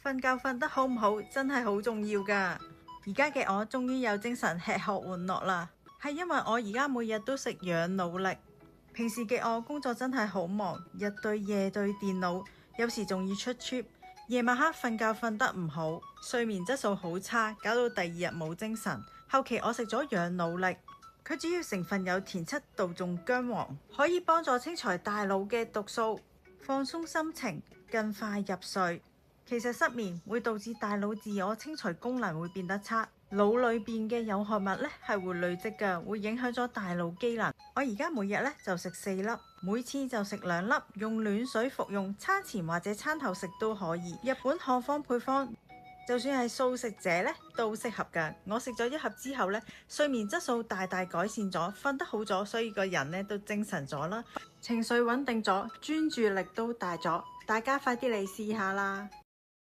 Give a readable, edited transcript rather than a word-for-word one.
瞓覺瞓得好唔好真係好重要㗎。而家嘅我終於有精神吃喝玩樂啦，係因為我而家每日都食養腦力。平時嘅我工作真係好忙，日對夜對電腦，有時仲要出 trip。夜晚黑瞓覺瞓得唔好，睡眠質素好差，搞到第二日冇精神。後期我食咗養腦力，佢主要成分有田七杜仲薑黃，可以幫助清除大腦嘅毒素，放鬆心情，更快入睡。其實失眠會導致大腦自我清除功能會變得差，腦裏邊嘅有害物呢係會累積嘅，會影響咗大腦機能。我而家每日呢就食4粒，每次就食2粒，用暖水服用，餐前或者餐後食都可以。日本漢方配方，就算係素食者呢都適合㗎。我食咗1盒之後呢，睡眠質素大大改善咗，瞓得好咗，所以個人呢都精神咗啦，情緒穩定咗，專注力都大咗。大家快啲嚟試下啦！